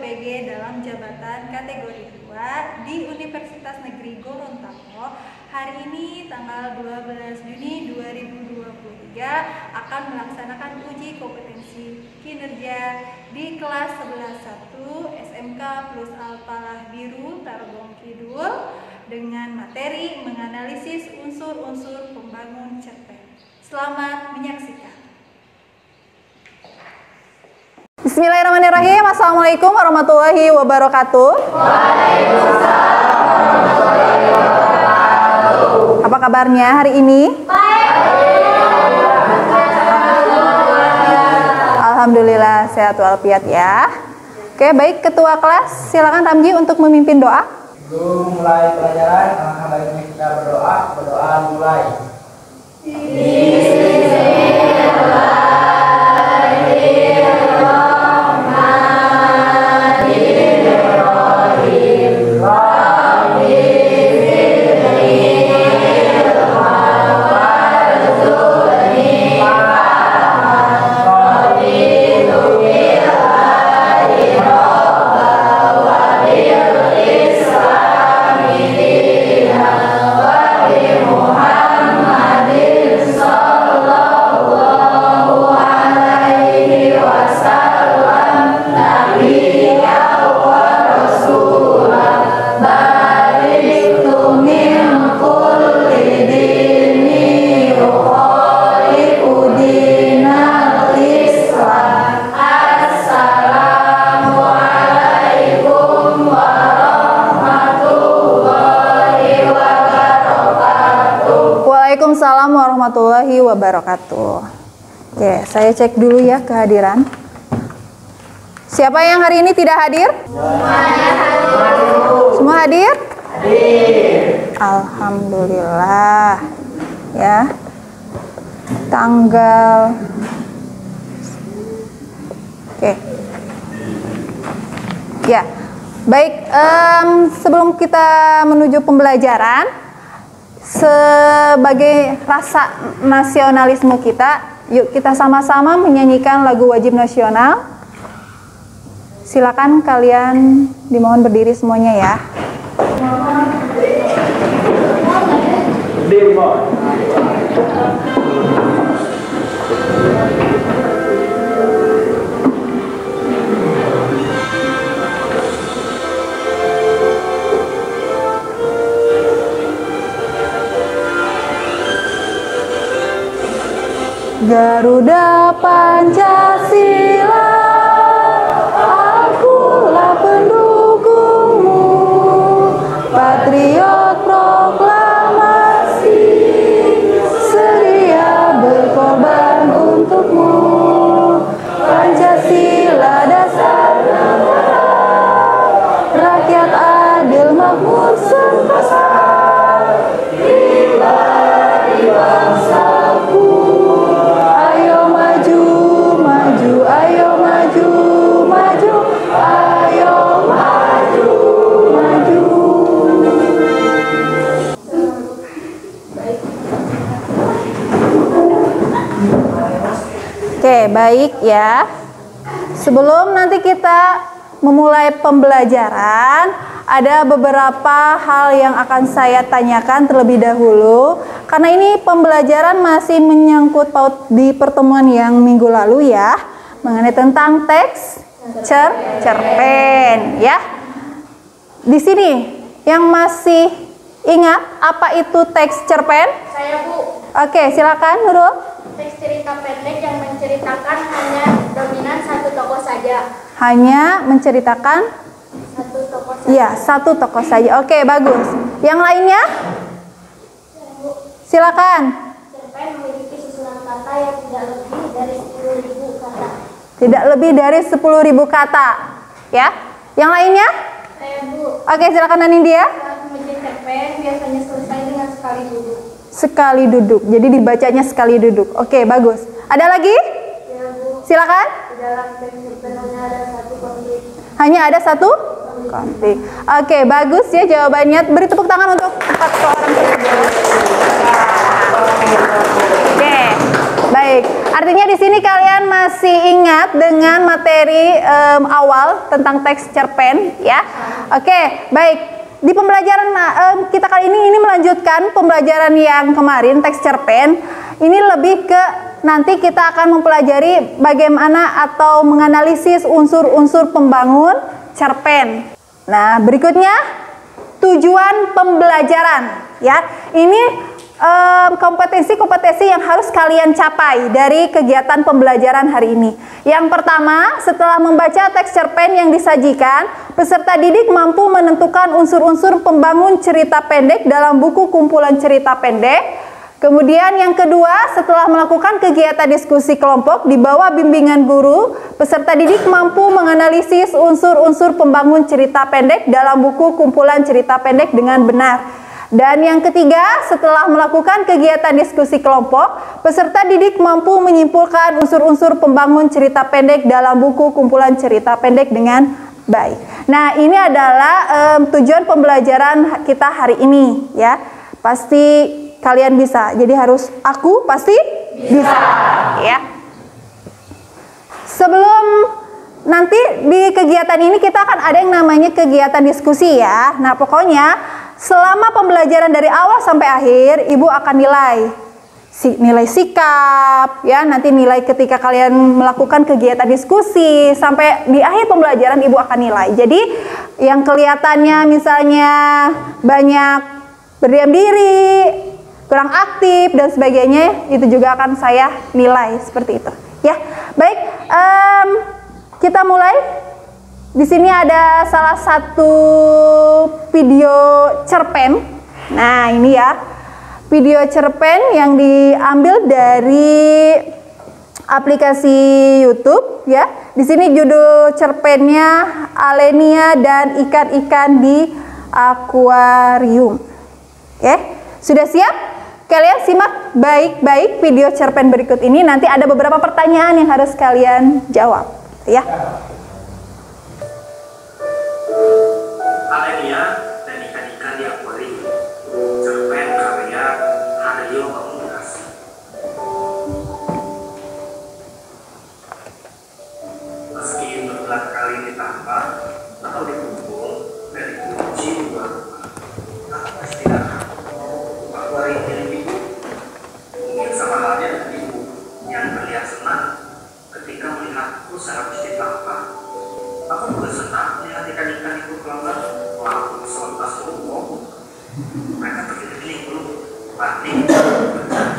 PG dalam jabatan kategori 2 di Universitas Negeri Gorontalo hari ini tanggal 12 Juni 2023 akan melaksanakan uji kompetensi kinerja di kelas 11.1 SMK plus Alfalah Biru Tarogong Kidul dengan materi menganalisis unsur-unsur pembangun cerpen. Selamat menyaksikan. Bismillahirrahmanirrahim. Assalamualaikum warahmatullahi wabarakatuh. Waalaikumsalam warahmatullahi wabarakatuh. Apa kabarnya hari ini? Alhamdulillah sehat walafiat ya. Oke, baik, ketua kelas silakan Ramji untuk memimpin doa. Sebelum mulai pelajaran, alangkah baiknya kita berdoa. Berdoa mulai. Waalaikumsalam warahmatullahi wabarakatuh. Oke, saya cek dulu ya kehadiran. Siapa yang hari ini tidak hadir? Semuanya hadir. Semua hadir? Hadir. Alhamdulillah. Ya. Tanggal. Oke. Ya. Baik, sebelum kita menuju pembelajaran, sebagai rasa nasionalisme kita, yuk kita sama-sama menyanyikan lagu wajib nasional. Silakan kalian dimohon berdiri semuanya ya. Garuda Pancasila, akulah pendukungmu, patriot proklamasi, sedia berkorban untukmu. Pancasila dasar negara, rakyat adil makmur sentosa, kiblat bangsaku. Ayo maju, maju, ayo maju, maju, ayo maju, maju. Oke, baik ya. Sebelum nanti kita memulai pembelajaran, ada beberapa hal yang akan saya tanyakan terlebih dahulu. Karena ini pembelajaran masih menyangkut paut di pertemuan yang minggu lalu ya, mengenai tentang teks cerpen ya. Di sini yang masih ingat apa itu teks cerpen? Saya, Bu. Oke, silakan Nurul. Teks cerita pendek yang menceritakan hanya dominan satu tokoh saja. Hanya menceritakan Satu tokoh saja. ya, satu tokoh saja. Oke, bagus. Yang lainnya? Silakan. Cerpen memiliki susunan kata yang tidak lebih dari 10.000 kata. Tidak lebih dari 10.000 kata. Ya. Yang lainnya? Saya, Bu. Oke, silakan Anindya. Saat membaca cerpen biasanya selesai dengan sekali duduk. Sekali duduk. Jadi dibacanya sekali duduk. Oke, bagus. Ada lagi? Ya, Bu. Silakan. Di dalam teks cerpen hanya ada satu konflik. Hanya ada satu konflik. Oke, bagus ya jawabannya. Beri tepuk tangan untuk 4 orang tersebut. Oke, baik. Artinya di sini kalian masih ingat dengan materi awal tentang teks cerpen ya. Oke, baik. Di pembelajaran kita kali ini melanjutkan pembelajaran yang kemarin teks cerpen. Ini lebih ke nanti kita akan mempelajari bagaimana atau menganalisis unsur-unsur pembangun cerpen. Nah, berikutnya tujuan pembelajaran ya. Ini kompetensi-kompetensi yang harus kalian capai dari kegiatan pembelajaran hari ini. Yang pertama, setelah membaca teks cerpen yang disajikan, peserta didik mampu menentukan unsur-unsur pembangun cerita pendek dalam buku kumpulan cerita pendek. Kemudian yang kedua, setelah melakukan kegiatan diskusi kelompok di bawah bimbingan guru, peserta didik mampu menganalisis unsur-unsur pembangun cerita pendek dalam buku kumpulan cerita pendek dengan benar. Dan yang ketiga, setelah melakukan kegiatan diskusi kelompok, peserta didik mampu menyimpulkan unsur-unsur pembangun cerita pendek dalam buku kumpulan cerita pendek dengan baik. Nah, ini adalah tujuan pembelajaran kita hari ini ya. Pasti kalian bisa. Jadi harus aku pasti bisa ya. Sebelum nanti di kegiatan ini kita akan ada yang namanya kegiatan diskusi ya. Nah, pokoknya selama pembelajaran dari awal sampai akhir, Ibu akan nilai sikap, ya, nanti nilai ketika kalian melakukan kegiatan diskusi, sampai di akhir pembelajaran Ibu akan nilai. Jadi, yang kelihatannya misalnya banyak berdiam diri, kurang aktif, dan sebagainya, itu juga akan saya nilai, seperti itu. Ya, baik, kita mulai. Di sini ada salah satu video cerpen. Nah, ini ya, video cerpen yang diambil dari aplikasi YouTube ya. Di sini judul cerpennya Alenia dan ikan-ikan di akuarium. Oke, sudah siap? Kalian simak baik-baik video cerpen berikut ini. Nanti ada beberapa pertanyaan yang harus kalian jawab ya. Alenia dan ikan-ikan di akuarium, cerpen karya Haryo Pamungkas. Meski berulang kali ditambah atau dikumpul dari kunci dua rumah, aku pasti datang. Akuarium milik ibu, mungkin sama halnya dengan ibu yang terlihat senang ketika melihatku sehabis ditambah. Aku juga senang melihat ikan-ikan itu keluar walaupun selepas umum. Mereka terkeliling dulu, banding,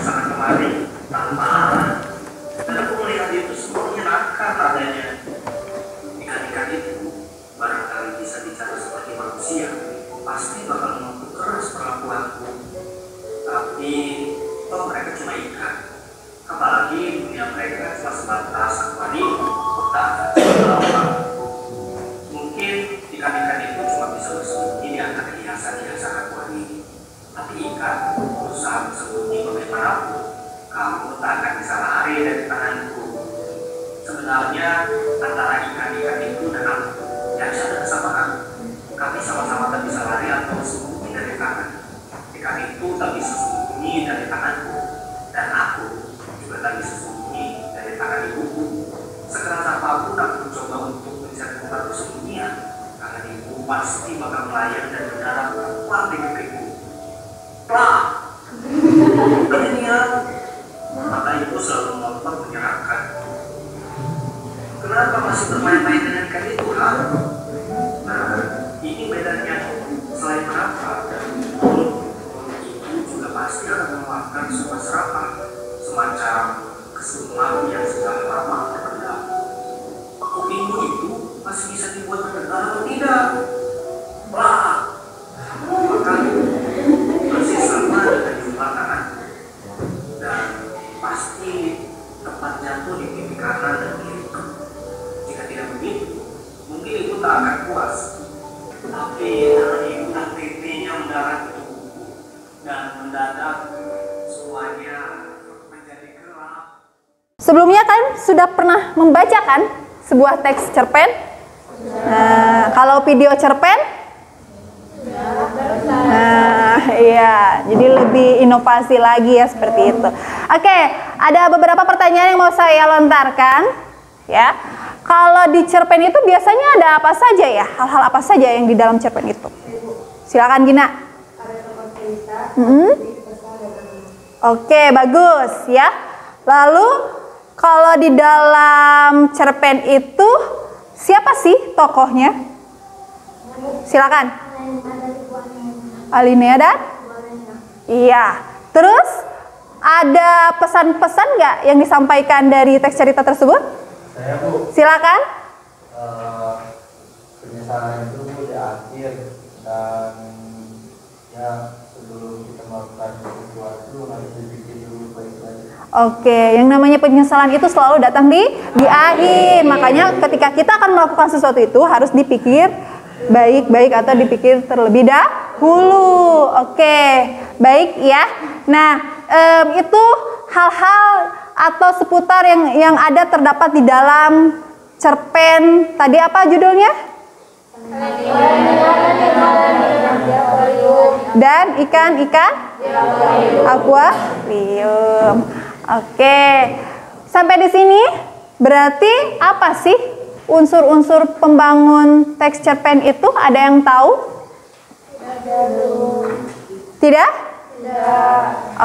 sana kemari, tanpa arah. Dan aku melihat itu semua menyenangkan adanya. Ikan-ikan itu barangkali bisa bicara seperti manusia, pasti bakal mengutuk keras perlakuanku. Tapi toh mereka cuma ikan. Apalagi dunia mereka cuma sebatas akuarium, tak apa. Mungkin ikan-ikan itu cuma bisa bersembunyi di antara hiasan-hiasan akuarium. Tapi ikan berusaha bersembunyi bagaimanapun, kamu tak akan bisa lari dari tanganku. Sebenarnya antara ikan-ikan itu dan aku, yang ada kesamaan. Kami sama-sama tak bisa lari atau bersembunyi dari tangan. Ikan itu tak bisa sembunyi dari tanganku, dan aku juga tak bisa sembunyi dari tangan ibuku. Sekeras apapun aku mencoba untuk mencari tempat persembunyian, karena ibu pasti bakal melayang dan mendarat tepat di kakiku. Wah, Alenia, mata ibu selalu melotot menyerangkan. Kenapa masih bermain-main dengan ikan itu, ha? Nah, ini bedanya. Selain kenapa, mulut ibu juga pasti akan mengeluarkan sebuah serapan, semacam kesunguan yang sudah lama terpendam. Kupingmu itu masih bisa dibuat mendengar atau tidak? Wah, makamu masih sama dengan jumlah tanganku, dan pasti tepat jatuh di pipi kanan dan kiri. Jika tidak begitu, mungkin ibu tak akan puas. Tapi karena ibu dan pipinya mendarat di tubuhku, dan mendadak semuanya menjadi gelap. Sebelumnya kan sudah pernah membacakan sebuah teks cerpen? Nah, kalau video cerpen? Nah, iya, jadi lebih inovasi lagi ya seperti itu. Oke, ada beberapa pertanyaan yang mau saya lontarkan, ya. Kalau di cerpen itu biasanya ada apa saja ya? Hal-hal apa saja yang di dalam cerpen itu? Silakan Gina. Oke, bagus ya. Lalu kalau di dalam cerpen itu siapa sih tokohnya? Silakan. Alinea dan? Iya. Terus ada pesan-pesan nggak yang disampaikan dari teks cerita tersebut? Saya Bu, Silakan. penyesalan itu Bu di akhir, dan ya sebelum kita melakukan sesuatu harus dipikir dulu baik-baik. Oke, yang namanya penyesalan itu selalu datang di akhir. Makanya ketika kita akan melakukan sesuatu itu harus dipikir baik-baik atau dipikir terlebih dahulu. Oke, baik ya. Nah, itu hal-hal atau seputar yang ada terdapat di dalam cerpen. Tadi apa judulnya? Dan ikan-ikan akuarium. Oke, sampai di sini berarti apa sih unsur-unsur pembangun teks cerpen itu? Ada yang tahu? Tidak?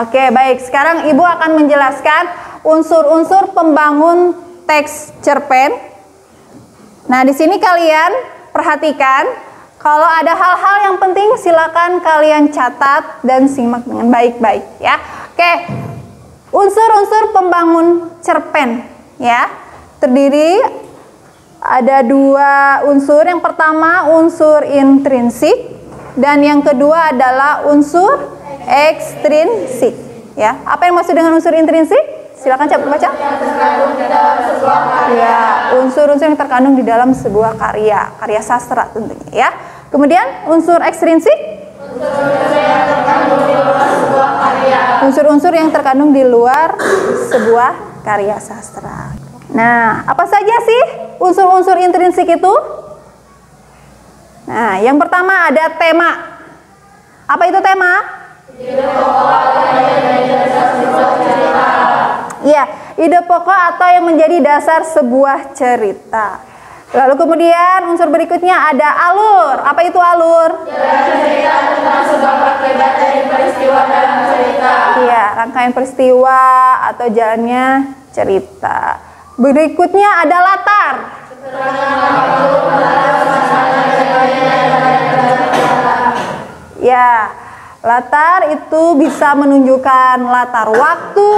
Oke, baik. Sekarang Ibu akan menjelaskan unsur-unsur pembangun teks cerpen. Nah, di sini kalian perhatikan, kalau ada hal-hal yang penting silakan kalian catat dan simak dengan baik-baik ya. Oke. Unsur-unsur pembangun cerpen ya. Terdiri ada dua unsur. Yang pertama unsur intrinsik dan yang kedua adalah unsur ekstrinsik ya. Apa yang maksud dengan unsur intrinsik? Silakan baca. Ya, unsur-unsur yang terkandung di dalam sebuah karya sastra tentunya ya. Kemudian unsur ekstrinsik, unsur-unsur yang terkandung di luar sebuah karya sastra. Nah, apa saja sih unsur-unsur intrinsik itu? Nah, yang pertama ada tema. Apa itu tema? Iya, ide pokok atau yang menjadi dasar sebuah cerita. Lalu kemudian unsur berikutnya ada alur. Apa itu alur? Cerita tentang sebuah akibat dari peristiwa dalam cerita. Iya, rangkaian peristiwa atau jalannya cerita. Berikutnya ada latar. Ya, latar itu bisa menunjukkan latar waktu,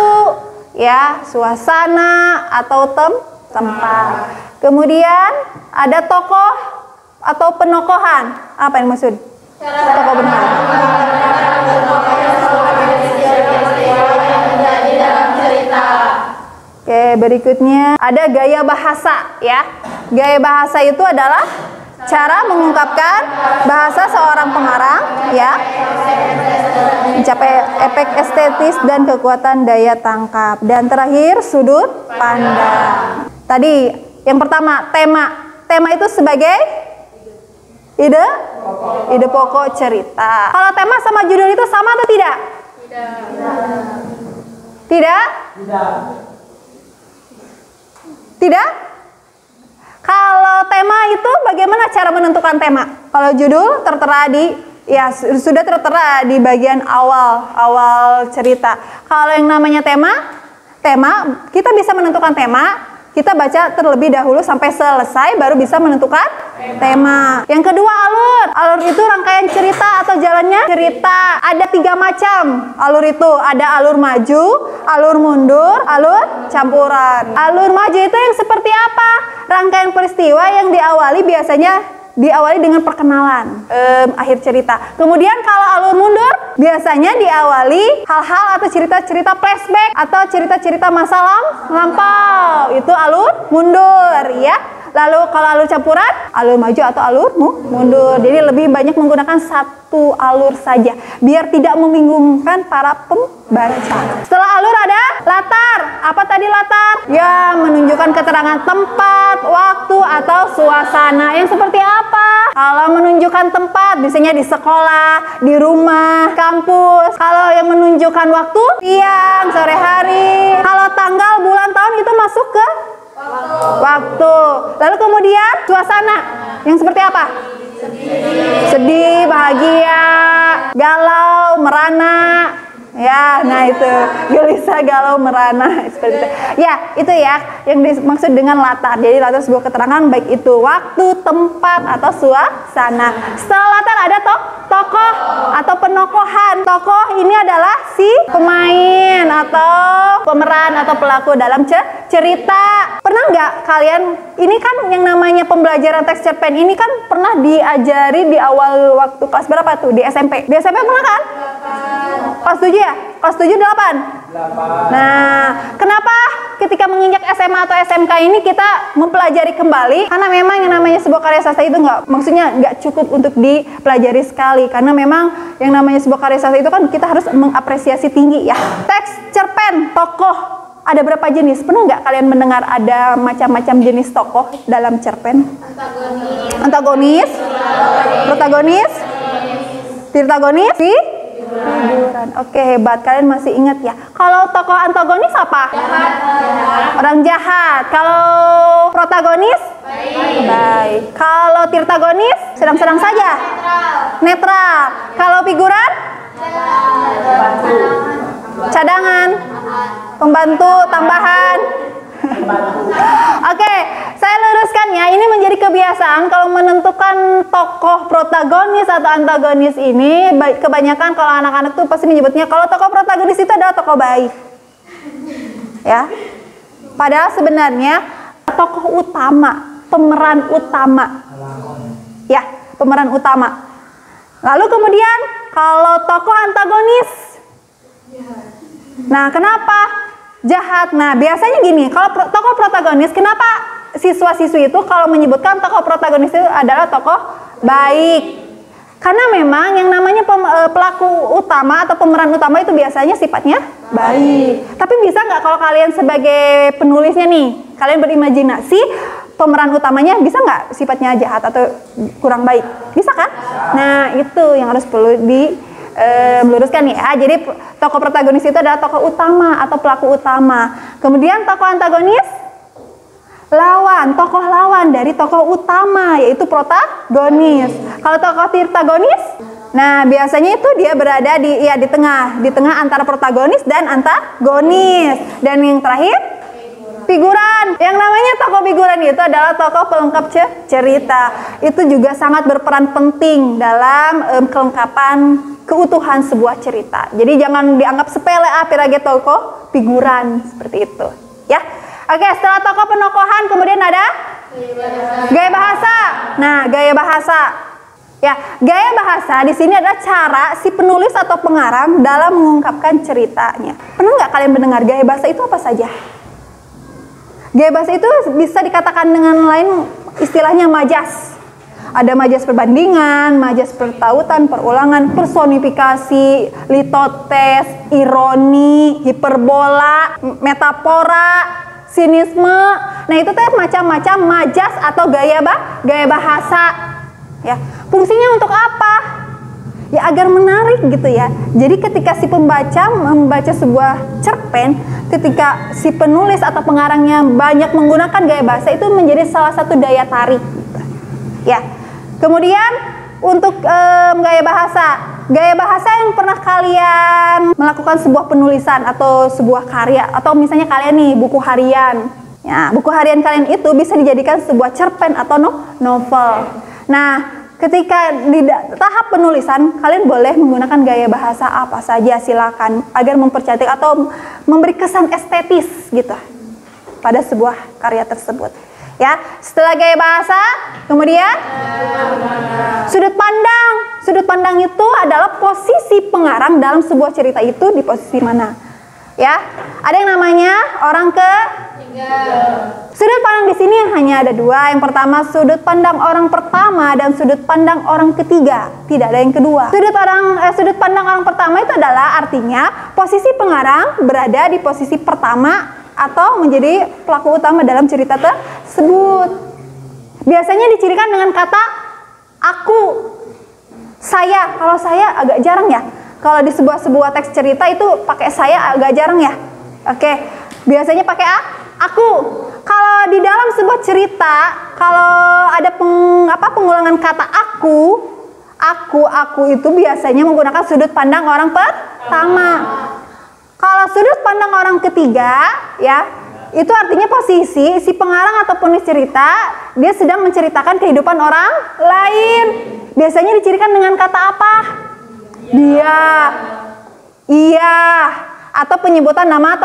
ya, suasana atau tempat. Kemudian ada tokoh atau penokohan. Apa yang maksud? Tokoh benar. Oke, berikutnya ada gaya bahasa ya. Gaya bahasa itu adalah cara mengungkapkan bahasa seorang pengarang ya, mencapai efek estetis dan kekuatan daya tangkap. Dan terakhir sudut pandang. Tadi yang pertama tema. Tema itu sebagai ide pokok cerita. Kalau tema sama judul itu sama atau tidak? Tidak? Tidak? Kalau tema itu bagaimana cara menentukan tema? Kalau judul tertera sudah tertera di bagian awal cerita. Kalau yang namanya tema kita bisa menentukan tema. Kita baca terlebih dahulu sampai selesai baru bisa menentukan tema. Yang kedua alur. Alur itu rangkaian cerita atau jalannya cerita. Ada 3 macam alur itu. Ada alur maju, alur mundur, alur campuran. Alur maju itu yang seperti apa? Rangkaian peristiwa yang biasanya diawali dengan perkenalan akhir cerita. Kemudian kalau alur mundur biasanya diawali hal-hal atau cerita-cerita flashback atau cerita-cerita masa lampau. Itu alur mundur ya. Lalu kalau alur campuran, alur maju atau alur mundur. Jadi lebih banyak menggunakan satu alur saja biar tidak membingungkan para pembaca. Setelah alur ada latar. Apa tadi latar? Ya, menunjukkan keterangan tempat, waktu atau suasana yang seperti apa. Kalau Kalau menunjukkan tempat, biasanya di sekolah, di rumah, kampus. Kalau yang menunjukkan waktu, siang, sore hari. Kalau tanggal, bulan, tahun itu masuk ke waktu. Lalu kemudian suasana yang seperti apa? Sedih, bahagia, galau, merana. Ya, nah itu gelisah, galau, merana seperti itu. Ya, itu ya yang dimaksud dengan latar. Jadi latar sebuah keterangan baik itu waktu, tempat atau suasana. Setelah latar ada tokoh atau penokohan. Tokoh ini adalah si pemain atau pemeran atau pelaku dalam cerita. Pernah nggak kalian, ini kan yang namanya pembelajaran teks cerpen ini kan pernah diajari di awal waktu kelas berapa tuh? Di SMP. Di SMP pernah kan? Kelas 7 ya? Kelas 7 8? 8. Nah, kenapa ketika menginjak SMA atau SMK ini kita mempelajari kembali? Karena memang yang namanya sebuah karya sastra itu nggak cukup untuk dipelajari sekali. Karena memang yang namanya sebuah karya sastra itu kan kita harus mengapresiasi tinggi ya. Teks cerpen, tokoh, ada berapa jenis? Pernah nggak kalian mendengar ada macam-macam jenis tokoh dalam cerpen? Antagonis, protagonis, tirtagonis, figuran. Oke, hebat, kalian masih ingat ya. Kalau tokoh antagonis apa? Orang jahat. Kalau protagonis? Baik. Kalau tirtagonis? Sedang-sedang saja. Netral. Kalau figuran? Cadangan. Pembantu, tambahan. Oke, saya luruskan ya. Ini menjadi kebiasaan kalau menentukan tokoh protagonis atau antagonis ini, kebanyakan kalau anak-anak tuh pasti menyebutnya kalau tokoh protagonis itu adalah tokoh baik. Ya. Padahal sebenarnya tokoh utama, pemeran utama. Ya, pemeran utama. Lalu kemudian kalau tokoh antagonis. Nah, kenapa? Jahat. Nah, biasanya gini, kalau tokoh protagonis, kenapa siswa-siswi itu kalau menyebutkan tokoh protagonis itu adalah tokoh baik? Karena memang yang namanya pelaku utama atau pemeran utama itu biasanya sifatnya baik. Tapi bisa nggak kalau kalian sebagai penulisnya nih, kalian berimajinasi pemeran utamanya bisa nggak sifatnya jahat atau kurang baik? Bisa kan? Nah, itu yang harus perlu meluruskan ya. Jadi tokoh protagonis itu adalah tokoh utama atau pelaku utama. Kemudian tokoh antagonis, lawan, tokoh lawan dari tokoh utama yaitu protagonis. Kalau tokoh tirtagonis, nah biasanya itu dia berada di tengah antara protagonis dan antagonis. Dan yang terakhir figuran. Yang namanya tokoh figuran itu adalah tokoh pelengkap cerita. Itu juga sangat berperan penting dalam kelengkapan keutuhan sebuah cerita. Jadi jangan dianggap sepele pirage tokoh figuran seperti itu, ya. Oke, setelah tokoh penokohan kemudian ada gaya bahasa. Nah, gaya bahasa. Ya, gaya bahasa di sini adalah cara si penulis atau pengarang dalam mengungkapkan ceritanya. Pernah nggak kalian mendengar gaya bahasa itu apa saja? Gaya bahasa itu bisa dikatakan dengan lain istilahnya majas. Ada majas perbandingan, majas pertautan, perulangan, personifikasi, litotes, ironi, hiperbola, metafora, sinisme. Nah, itu tuh macam-macam majas atau gaya bahasa. Ya, fungsinya untuk apa? Ya agar menarik gitu ya. Jadi ketika si pembaca membaca sebuah cerpen, ketika si penulis atau pengarangnya banyak menggunakan gaya bahasa, itu menjadi salah satu daya tarik gitu. Ya. Kemudian untuk gaya bahasa yang pernah kalian melakukan sebuah penulisan atau sebuah karya, atau misalnya kalian nih buku harian. Ya, buku harian kalian itu bisa dijadikan sebuah cerpen atau novel. Nah, ketika di tahap penulisan, kalian boleh menggunakan gaya bahasa apa saja, silakan, agar mempercantik atau memberi kesan estetis gitu pada sebuah karya tersebut. Ya, setelah gaya bahasa, kemudian sudut pandang. Sudut pandang itu adalah posisi pengarang dalam sebuah cerita itu di posisi mana. Ya, ada yang namanya orang ketiga. Sudut pandang di sini hanya ada dua. Yang pertama sudut pandang orang pertama dan sudut pandang orang ketiga. Tidak ada yang kedua. Sudut pandang orang pertama itu adalah artinya posisi pengarang berada di posisi pertama atau menjadi pelaku utama dalam cerita tersebut. Biasanya dicirikan dengan kata aku, saya. Kalau saya agak jarang ya. Kalau di sebuah teks cerita itu pakai saya agak jarang ya. Oke, biasanya pakai aku. Kalau di dalam sebuah cerita, kalau ada pengulangan kata aku itu biasanya menggunakan sudut pandang orang pertama. Kalau sudut pandang orang ketiga, ya, itu artinya posisi si pengarang atau penulis cerita dia sedang menceritakan kehidupan orang lain. Biasanya dicirikan dengan kata apa? Dia, iya, atau penyebutan nama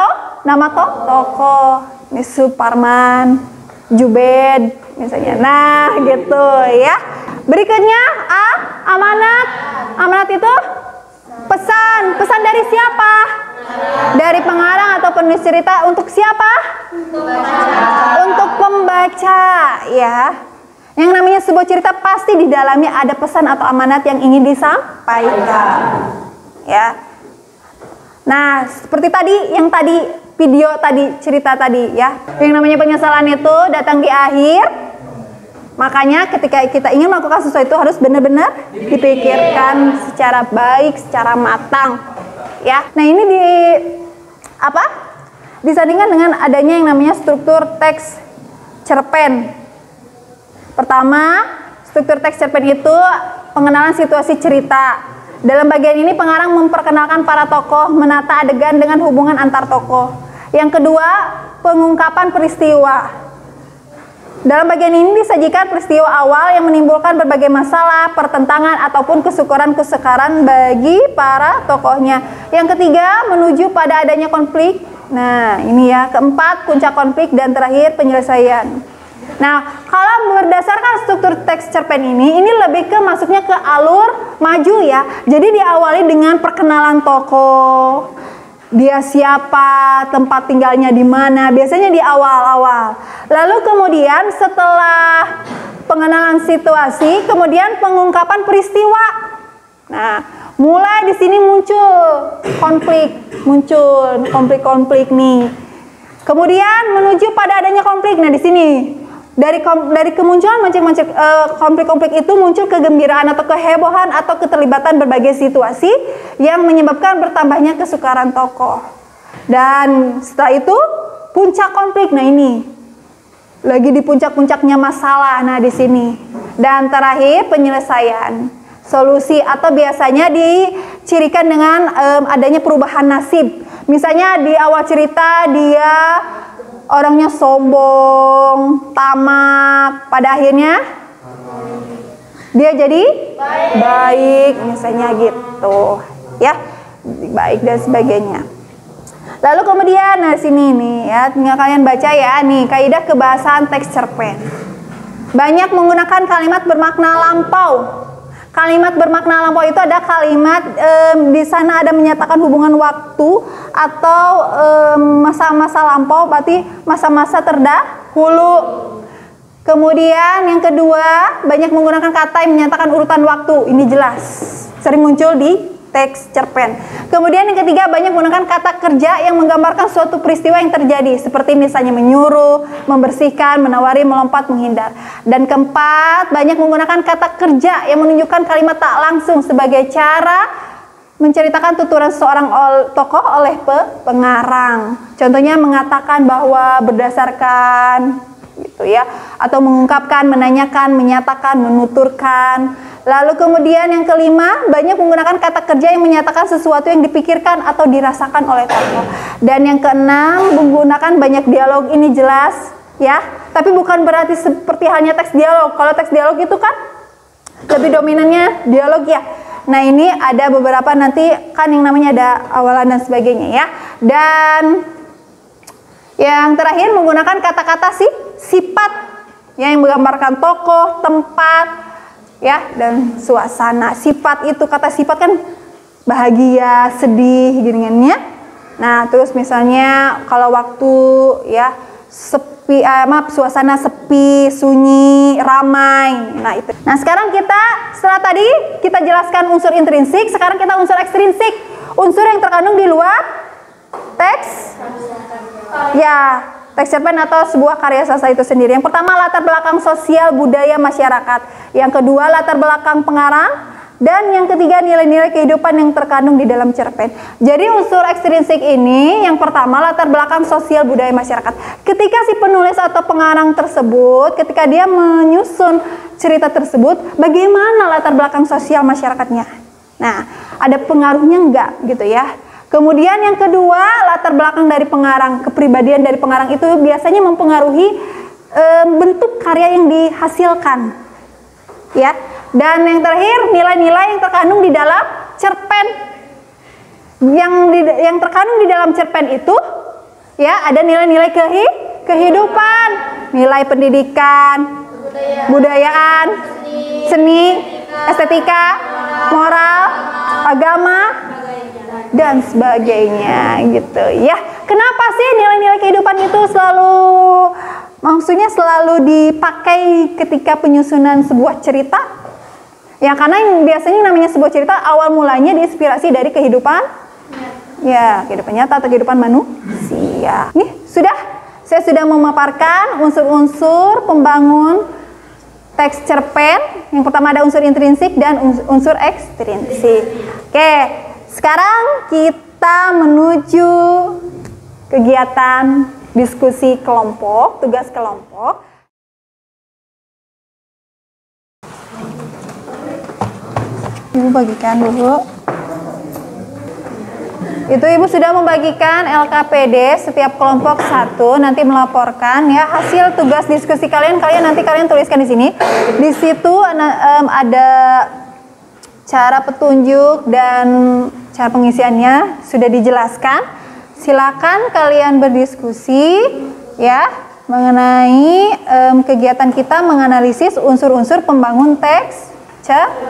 tokoh. Ini Suparman, Jubed, misalnya. Nah, gitu ya. Berikutnya amanat. Amanat itu pesan. Pesan dari siapa? Dari pengarang atau penulis cerita untuk siapa? Untuk pembaca, ya. Yang namanya sebuah cerita pasti di dalamnya ada pesan atau amanat yang ingin disampaikan. Ya. Nah, seperti tadi video tadi, cerita tadi ya. Yang namanya penyesalan itu datang di akhir. Makanya ketika kita ingin melakukan sesuatu itu harus benar-benar dipikirkan secara baik, secara matang. Ya. Nah, ini disandingkan dengan adanya yang namanya struktur teks cerpen. Pertama, struktur teks cerpen itu pengenalan situasi cerita. Dalam bagian ini pengarang memperkenalkan para tokoh, menata adegan dengan hubungan antar tokoh. Yang kedua, pengungkapan peristiwa. Dalam bagian ini disajikan peristiwa awal yang menimbulkan berbagai masalah, pertentangan, ataupun kesukaran bagi para tokohnya. Yang ketiga, menuju pada adanya konflik. Nah, ini ya. Keempat, puncak konflik. Dan terakhir, penyelesaian. Nah, kalau berdasarkan struktur teks cerpen ini lebih ke masuknya ke alur maju ya. Jadi diawali dengan perkenalan tokoh, dia siapa, tempat tinggalnya di mana, biasanya di awal-awal. Lalu kemudian setelah pengenalan situasi, kemudian pengungkapan peristiwa. Nah, mulai di sini muncul konflik nih. Kemudian menuju pada adanya konflik. Nah, di sini dari kemunculan konflik-konflik itu muncul kegembiraan atau kehebohan atau keterlibatan berbagai situasi yang menyebabkan bertambahnya kesukaran tokoh. Dan setelah itu puncak konflik. Nah, ini lagi di puncak-puncaknya masalah. Nah, di sini. Dan terakhir penyelesaian, solusi, atau biasanya dicirikan dengan adanya perubahan nasib. Misalnya di awal cerita dia orangnya sombong, tamak, pada akhirnya dia jadi baik, misalnya gitu, ya, baik dan sebagainya. Lalu kemudian, nah sini nih ya, tinggal kalian baca ya, nih kaidah kebahasaan teks cerpen. Banyak menggunakan kalimat bermakna lampau. Kalimat bermakna lampau itu ada kalimat di sana ada menyatakan hubungan waktu atau masa-masa lampau, berarti masa-masa terdahulu. Kemudian yang kedua, banyak menggunakan kata yang menyatakan urutan waktu. Ini jelas, sering muncul di teks cerpen. Kemudian yang ketiga, banyak menggunakan kata kerja yang menggambarkan suatu peristiwa yang terjadi, seperti misalnya menyuruh, membersihkan, menawari, melompat, menghindar. Dan keempat, banyak menggunakan kata kerja yang menunjukkan kalimat tak langsung sebagai cara menceritakan tuturan seorang tokoh oleh pengarang. Contohnya mengatakan bahwa berdasarkan gitu ya, atau mengungkapkan, menanyakan, menyatakan, menuturkan. Lalu kemudian yang kelima, banyak menggunakan kata kerja yang menyatakan sesuatu yang dipikirkan atau dirasakan oleh tokoh. Dan yang keenam, menggunakan banyak dialog. Ini jelas ya, tapi bukan berarti seperti halnya teks dialog. Kalau teks dialog itu kan lebih dominannya dialog ya. Nah, ini ada beberapa nanti kan yang namanya ada awalan dan sebagainya ya. Dan yang terakhir menggunakan kata-kata sifat yang menggambarkan tokoh, tempat, ya, dan suasana. Sifat itu, kata sifat kan bahagia, sedih, gini-gininya. Nah, terus misalnya kalau waktu ya sepi, suasana sepi, sunyi, ramai. Nah, itu. Nah, sekarang setelah tadi kita jelaskan unsur intrinsik, sekarang kita unsur ekstrinsik. Unsur yang terkandung di luar teks. Ya, teks cerpen atau sebuah karya sastra itu sendiri. Yang pertama, latar belakang sosial budaya masyarakat. Yang kedua, latar belakang pengarang. Dan yang ketiga, nilai-nilai kehidupan yang terkandung di dalam cerpen. Jadi unsur ekstrinsik ini, yang pertama, latar belakang sosial budaya masyarakat. Ketika si penulis atau pengarang tersebut, ketika dia menyusun cerita tersebut, bagaimana latar belakang sosial masyarakatnya? Nah, ada pengaruhnya enggak gitu ya. Kemudian yang kedua, latar belakang dari pengarang, kepribadian dari pengarang itu biasanya mempengaruhi bentuk karya yang dihasilkan. Ya. Dan yang terakhir, nilai-nilai yang terkandung di dalam cerpen. Yang terkandung di dalam cerpen itu ya ada nilai-nilai kehidupan, nilai pendidikan, budayaan, seni, estetika, moral, agama, dan sebagainya gitu ya. Kenapa sih nilai-nilai kehidupan itu selalu dipakai ketika penyusunan sebuah cerita? Ya, karena biasanya namanya sebuah cerita awal mulanya diinspirasi dari kehidupan kehidupan nyata atau kehidupan manusia. Nih, saya sudah memaparkan unsur-unsur pembangun teks cerpen. Yang pertama ada unsur intrinsik dan unsur ekstrinsik. Oke, sekarang kita menuju kegiatan diskusi kelompok, tugas kelompok. Ibu bagikan dulu. Itu Ibu sudah membagikan LKPD setiap kelompok 1, nanti melaporkan ya hasil tugas diskusi kalian nanti kalian tuliskan di sini. Di situ ada cara petunjuk dan cara pengisiannya sudah dijelaskan. Silakan kalian berdiskusi ya mengenai kegiatan kita menganalisis unsur-unsur pembangun teks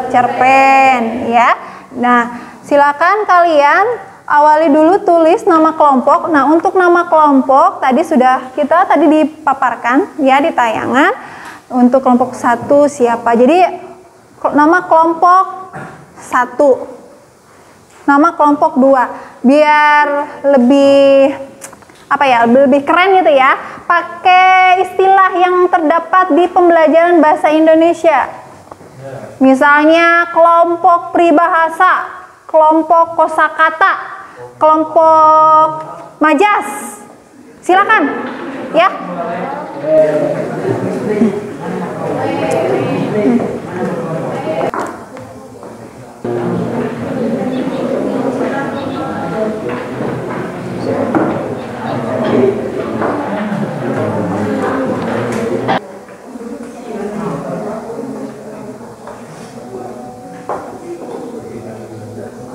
cerpen ya. Nah, silakan kalian awali dulu tulis nama kelompok. Nah, untuk nama kelompok tadi dipaparkan ya di tayangan. Untuk kelompok 1 siapa? Jadi nama kelompok 1. Nama kelompok 2. Biar lebih lebih keren gitu ya. Pakai istilah yang terdapat di pembelajaran bahasa Indonesia. Misalnya kelompok pribahasa, kelompok kosakata, kelompok majas. Silakan ya.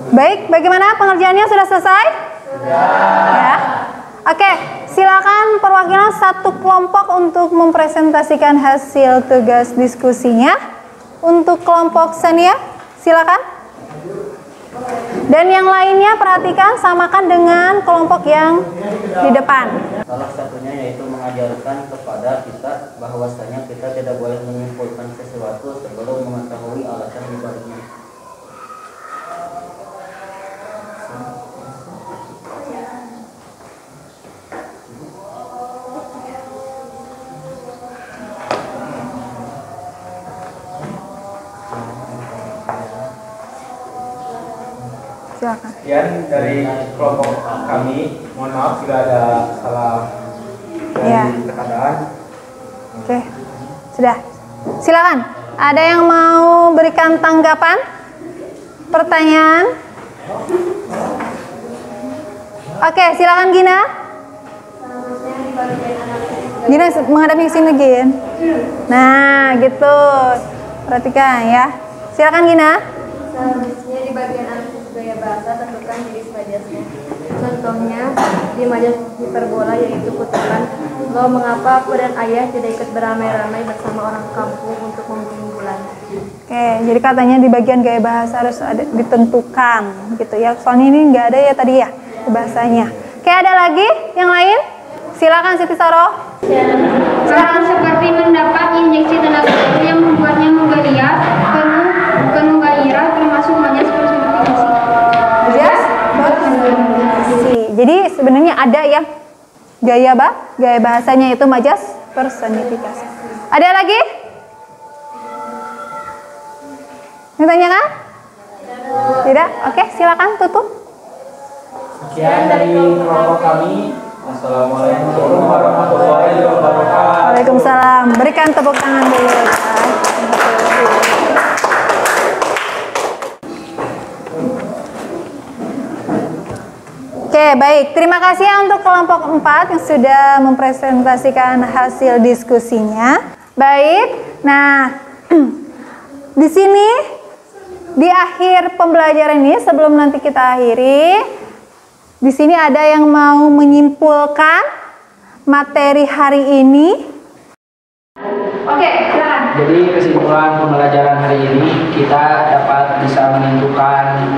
Baik, bagaimana pengerjaannya sudah selesai? Sudah. Ya. Oke, silakan perwakilan satu kelompok untuk mempresentasikan hasil tugas diskusinya. Untuk kelompok senia, silakan. Dan yang lainnya perhatikan samakan dengan kelompok yang di depan. Salah satunya yaitu mengajarkan kepada kita bahwasanya kita tidak boleh menyimpulkan sesuatu sebelum mengetahui alasan dibaliknya. Silakan. Sekian dari kelompok kami, mohon maaf jika ada salah dari perkataan. Oke, sudah. Silakan. Ada yang mau berikan tanggapan? Pertanyaan? Oke, silakan Gina. Gina menghadapi ke sini Gin. Nah, gitu. Perhatikan ya. Silakan Gina. Selanjutnya di bagian analisis gaya bahasa tentukan jenis majasnya. Contohnya di majas hiperbola yaitu kutipan, "Lo mengapa aku dan ayah tidak ikut beramai-ramai bersama orang kampung untuk memburu bulan?" Oke, jadi katanya di bagian gaya bahasa harus ada ditentukan gitu ya. Soalnya ini nggak ada ya tadi ya bahasanya. Oke, ada lagi yang lain? Silakan Siti Saro. Silakan. Seperti mendapat injeksi tenaga baru yang membuatnya menggairah, penuh gairah, termasuk majas personifikasi. Majas personifikasi. Jadi sebenarnya ada yang gaya Gaya bahasanya itu majas personifikasi. Ada lagi? Ditanyakan? Tidak? Oke, silakan tutup. Sekian dari kelompok kami. Assalamualaikum warahmatullahi wabarakatuh. Waalaikumsalam. Berikan tepuk tangan dulu. Oke, baik. Terima kasih ya untuk kelompok 4 yang sudah mempresentasikan hasil diskusinya. Baik. Nah, di sini di akhir pembelajaran ini, sebelum nanti kita akhiri, di sini ada yang mau menyimpulkan materi hari ini. Oke, silakan. Jadi kesimpulan pembelajaran hari ini, kita dapat bisa menentukan,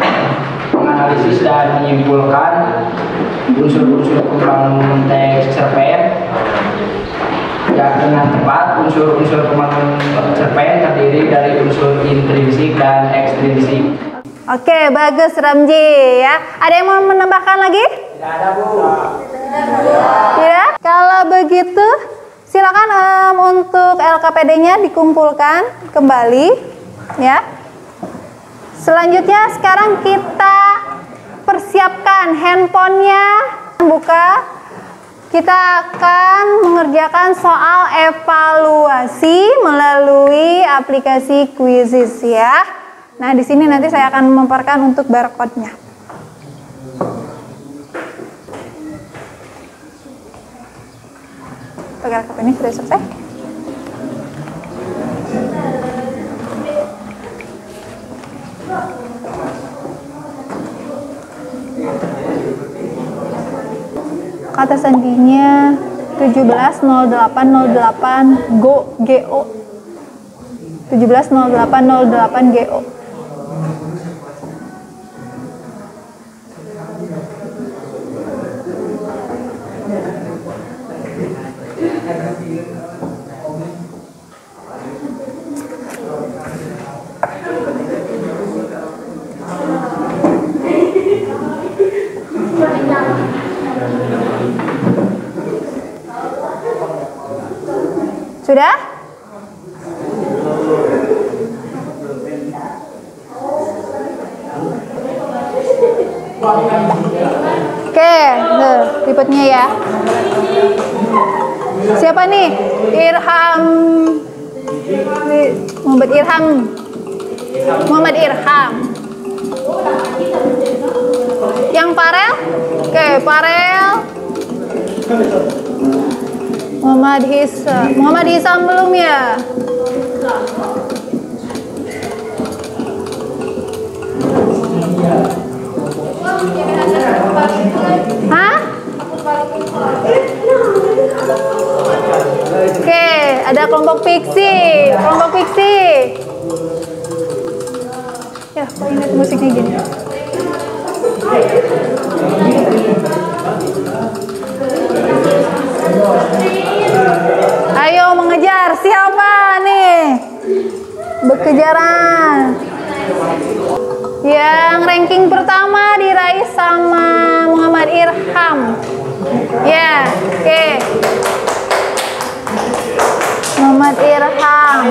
menganalisis dan menyimpulkan unsur-unsur pembangunan teks cerpen. Ya, dengan tepat, unsur-unsur pembangunan cerpen terdiri dari unsur intrinsik dan ekstrinsik. Oke, bagus Ramji ya. Ada yang mau menambahkan lagi? Tidak ada, Bu. Tidak? Kalau begitu, silakan untuk LKPD-nya dikumpulkan kembali ya. Selanjutnya sekarang kita persiapkan handphonenya, buka. Kita akan mengerjakan soal evaluasi melalui aplikasi Quizzes ya. Nah, di sini nanti saya akan memaparkan untuk barcode-nya. Pergerakan ini sudah selesai. Kata sandinya 170808 GO 170808 GO. Sudah? Oke, tipenya ya. Siapa nih? Irham. Muhammad Irham. Muhammad Irham. Yang Farel? Oke, Farel. Muhammad Hisam. Muhammad Hisam belum ya? Hah? Oke, ada kelompok fiksi. Kelompok fiksi. Ya, kok ingat musiknya gini? Ayo mengejar, siapa nih? Berkejaran. Yang ranking pertama diraih sama Muhammad Irham. Ya, oke. Muhammad Irham.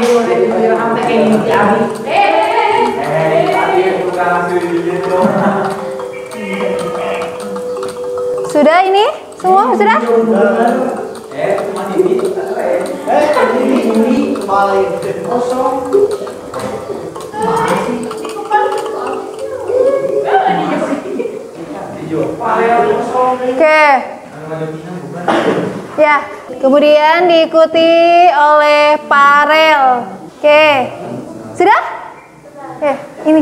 Sudah ini? Semua sudah? Oke. Ya, kemudian diikuti oleh Farel. Oke. Sudah? Oke, ini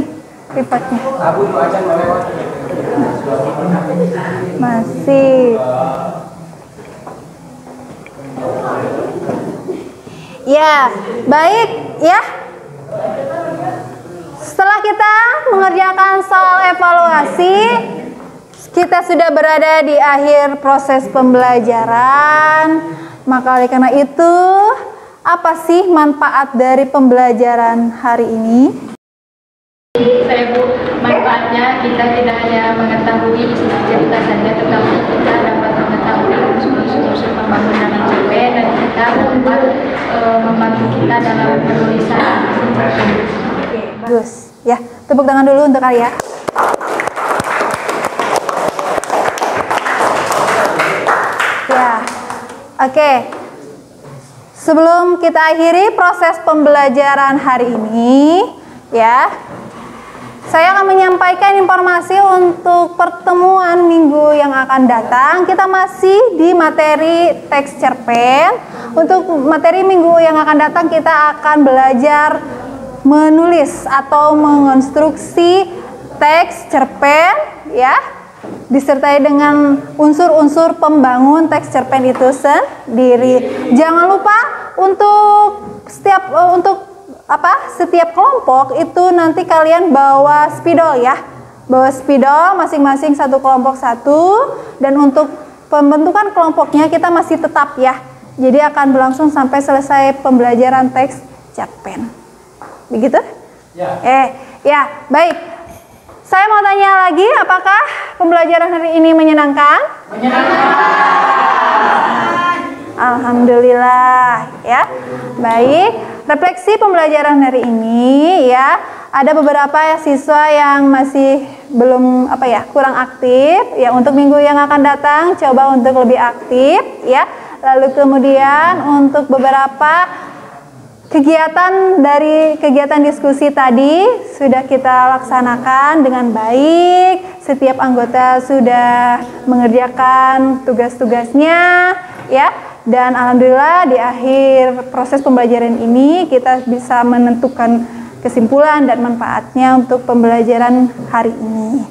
reportnya. Masih. Ya, baik ya. Setelah kita mengerjakan soal evaluasi, kita sudah berada di akhir proses pembelajaran. Maka oleh karena itu, apa sih manfaat dari pembelajaran hari ini? Saya Bu, manfaatnya kita tidak hanya mengetahui isi cerita saja, tetapi kita dapat mengetahui mengetahui unsur-unsur pembangunan NCP dan kita dapat membantu kita dalam penulisan. Oke, bagus. Ya, tepuk tangan dulu untuk Arya. Ya, oke. Sebelum kita akhiri proses pembelajaran hari ini, ya, saya akan menyampaikan informasi untuk pertemuan minggu yang akan datang. Kita masih di materi teks cerpen. Untuk materi minggu yang akan datang kita akan belajar menulis atau mengonstruksi teks cerpen, ya, disertai dengan unsur-unsur pembangun teks cerpen itu sendiri. Jangan lupa untuk setiap kelompok itu nanti kalian bawa spidol, ya. Bawa spidol masing-masing satu kelompok satu, dan untuk pembentukan kelompoknya kita masih tetap, ya. Jadi akan berlangsung sampai selesai pembelajaran teks cerpen. Begitu? Ya. Ya, baik. Saya mau tanya lagi, apakah pembelajaran hari ini menyenangkan? Menyenangkan. Alhamdulillah, ya. Baik. Refleksi pembelajaran hari ini, ya. Ada beberapa siswa yang masih belum kurang aktif, ya. Untuk minggu yang akan datang coba untuk lebih aktif, ya. Lalu kemudian untuk beberapa kegiatan dari kegiatan diskusi tadi sudah kita laksanakan dengan baik. Setiap anggota sudah mengerjakan tugas-tugasnya, ya. Dan alhamdulillah di akhir proses pembelajaran ini kita bisa menentukan kesimpulan dan manfaatnya untuk pembelajaran hari ini.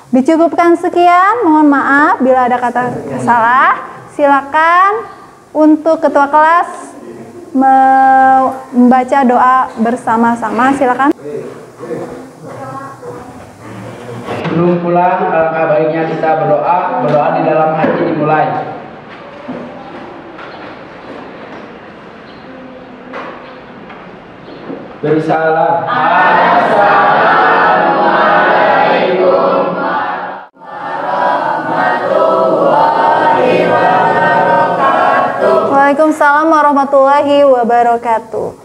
Dicukupkan sekian, mohon maaf bila ada kata salah. Silakan untuk ketua kelas membaca doa bersama-sama, silakan. Sebelum pulang, alangkah baiknya kita berdoa di dalam hati dimulai. Beri salam. Assalamualaikum warahmatullahi wabarakatuh. Waalaikumsalam warahmatullahi wabarakatuh.